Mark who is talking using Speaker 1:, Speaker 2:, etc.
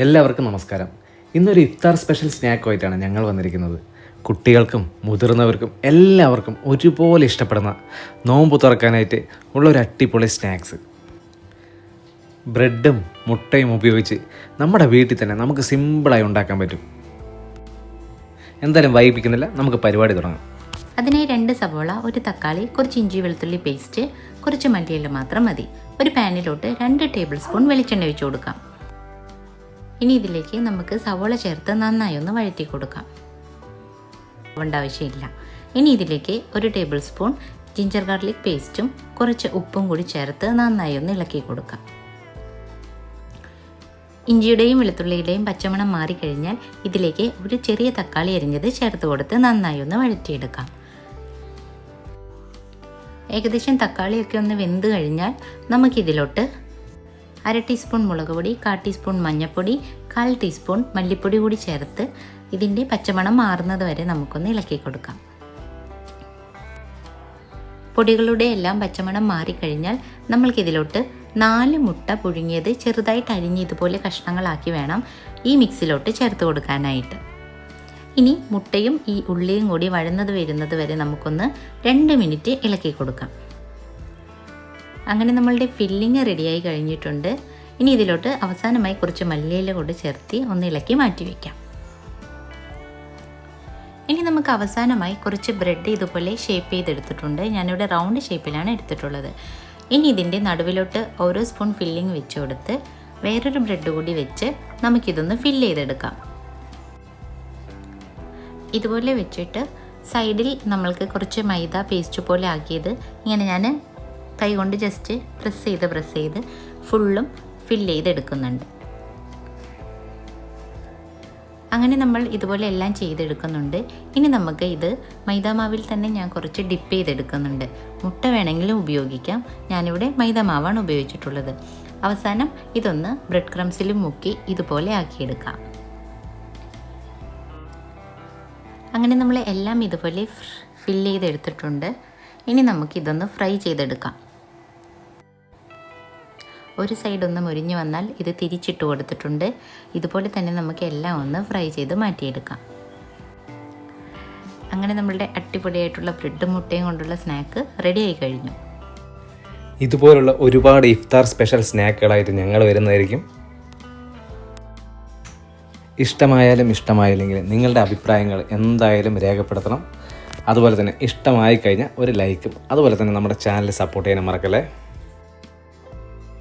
Speaker 1: എല്ലാവർക്കും നമസ്കാരം. ഇന്നൊരു ഇഫ്താർ സ്പെഷ്യൽ സ്നാക്കുമായിട്ടാണ് ഞങ്ങൾ വന്നിരിക്കുന്നത്. കുട്ടികൾക്കും മുതിർന്നവർക്കും എല്ലാവർക്കും ഒരുപോലെ ഇഷ്ടപ്പെടുന്ന നോമ്പ് തുറക്കാനായിട്ട് ഉള്ളൊരു അടിപൊളി സ്നാക്സ്. ബ്രെഡും മുട്ടയും ഉപയോഗിച്ച് നമ്മുടെ വീട്ടിൽ തന്നെ നമുക്ക് സിമ്പിളായി ഉണ്ടാക്കാൻ പറ്റും. എന്തായാലും വൈകിപ്പിക്കുന്നില്ല, നമുക്ക് പരിപാടി തുടങ്ങാം.
Speaker 2: അതിനായി 2 സവോള, 1 തക്കാളി, കുറച്ച് ഇഞ്ചി വെളുത്തുള്ളി പേസ്റ്റ്, കുറച്ച് മല്ലിയില മാത്രം മതി. ഒരു പാനിലോട്ട് 2 ടേബിൾ സ്പൂൺ വെളിച്ചെണ്ണ ഒഴിച്ചു കൊടുക്കാം. ഇനി ഇതിലേക്ക് നമുക്ക് സവോള ചേർത്ത് നന്നായി ഒന്ന് വഴറ്റി കൊടുക്കാം. ആവശ്യമില്ല. ഇനി ഇതിലേക്ക് 1 ടേബിൾ സ്പൂൺ ജിഞ്ചർ ഗാർലിക് പേസ്റ്റും കുറച്ച് ഉപ്പും കൂടി ചേർത്ത് നന്നായി ഒന്ന് ഇളക്കി കൊടുക്കാം. ഇഞ്ചിയുടെയും വെളുത്തുള്ളിയുടെയും പച്ചമണം മാറിക്കഴിഞ്ഞാൽ ഇതിലേക്ക് ഒരു ചെറിയ തക്കാളി അരിഞ്ഞത് ചേർത്ത് കൊടുത്ത് നന്നായി ഒന്ന് വഴറ്റിയെടുക്കാം. ഏകദേശം തക്കാളിയൊക്കെ ഒന്ന് വെന്ത് കഴിഞ്ഞാൽ നമുക്കിതിലോട്ട് 1/2 ടീസ്പൂൺ മുളക് പൊടി, 1/4 ടീസ്പൂൺ മഞ്ഞൾപ്പൊടി, 1/4 ടീസ്പൂൺ മല്ലിപ്പൊടി കൂടി ചേർത്ത് ഇതിൻ്റെ പച്ചമണം മാറുന്നത് വരെ നമുക്കൊന്ന് ഇളക്കി കൊടുക്കാം. പൊടികളുടെ എല്ലാം പച്ചമണം മാറിക്കഴിഞ്ഞാൽ നമ്മൾക്കിതിലോട്ട് 4 മുട്ട പുഴുങ്ങിയത് ചെറുതായിട്ട് അരിഞ്ഞ് ഇതുപോലെ കഷ്ണങ്ങളാക്കി വേണം ഈ മിക്സിലോട്ട് ചേർത്ത് കൊടുക്കാനായിട്ട്. ഇനി മുട്ടയും ഈ ഉള്ളിയും കൂടി വഴന്നത് വരുന്നത് വരെ നമുക്കൊന്ന് 2 മിനിറ്റ് ഇളക്കി കൊടുക്കാം. അങ്ങനെ നമ്മളുടെ ഫില്ലിങ് റെഡിയായി കഴിഞ്ഞിട്ടുണ്ട്. ഇനി ഇതിലോട്ട് അവസാനമായി കുറച്ച് മല്ലിയില കൂടി ചേർത്ത് ഒന്ന് ഇളക്കി മാറ്റി വയ്ക്കാം. ഇനി നമുക്ക് അവസാനമായി കുറച്ച് ബ്രെഡ് ഇതുപോലെ ഷേപ്പ് ചെയ്തെടുത്തിട്ടുണ്ട്. ഞാനിവിടെ റൗണ്ട് ഷേപ്പിലാണ് എടുത്തിട്ടുള്ളത്. ഇനി ഇതിൻ്റെ നടുവിലോട്ട് ഓരോ സ്പൂൺ ഫില്ലിങ് വെച്ച് കൊടുത്ത് വേറൊരു ബ്രെഡ് കൂടി വെച്ച് നമുക്കിതൊന്ന് ഫില്ല് ചെയ്തെടുക്കാം. ഇതുപോലെ വെച്ചിട്ട് സൈഡിൽ നമ്മൾക്ക് കുറച്ച് മൈദ പേസ്റ്റ് പോലെ ആക്കിയത് ഇങ്ങനെ ഞാൻ കൈ കൊണ്ട് ജസ്റ്റ് പ്രസ് ചെയ്ത് ഫുള്ളും ഫില്ല് ചെയ്തെടുക്കുന്നുണ്ട്. അങ്ങനെ നമ്മൾ ഇതുപോലെ എല്ലാം ചെയ്തെടുക്കുന്നുണ്ട്. ഇനി നമുക്ക് ഇത് മൈദാമാവിൽ തന്നെ ഞാൻ കുറച്ച് ഡിപ്പ് ചെയ്തെടുക്കുന്നുണ്ട്. മുട്ട വേണമെങ്കിലും ഉപയോഗിക്കാം. ഞാനിവിടെ മൈദാമാവാണ് ഉപയോഗിച്ചിട്ടുള്ളത്. അവസാനം ഇതൊന്ന് ബ്രെഡ് ക്രംസിലും മുക്കി ഇതുപോലെ ആക്കിയെടുക്കാം. അങ്ങനെ നമ്മൾ എല്ലാം ഇതുപോലെ ഫില്ല് ചെയ്തെടുത്തിട്ടുണ്ട്. ഇനി നമുക്കിതൊന്ന് ഫ്രൈ ചെയ്തെടുക്കാം. ഒരു സൈഡ് ഒന്ന് മുരിഞ്ഞ് വന്നാൽ ഇത് തിരിച്ചിട്ട് കൊടുത്തിട്ടുണ്ട്. ഇതുപോലെ തന്നെ നമുക്ക് എല്ലാം ഒന്ന് ഫ്രൈ ചെയ്ത് മാറ്റിയെടുക്കാം. അങ്ങനെ നമ്മളുടെ അടിപൊളിയായിട്ടുള്ള ബ്രെഡും മുട്ടയും കൊണ്ടുള്ള സ്നാക്ക് റെഡി ആയി കഴിഞ്ഞു.
Speaker 1: ഇതുപോലുള്ള ഒരുപാട് ഇഫ്താർ സ്പെഷ്യൽ സ്നാക്കുകളായിട്ട് ഞങ്ങൾ വരുന്നതായിരിക്കും. ഇഷ്ടമായാലും ഇഷ്ടമായില്ലെങ്കിൽ നിങ്ങളുടെ അഭിപ്രായങ്ങൾ എന്തായാലും രേഖപ്പെടുത്തണം. അതുപോലെ തന്നെ ഇഷ്ടമായി കഴിഞ്ഞാൽ ഒരു ലൈക്കും അതുപോലെ തന്നെ നമ്മുടെ ചാനൽ സപ്പോർട്ട് ചെയ്യാൻ മറക്കല്ലേ.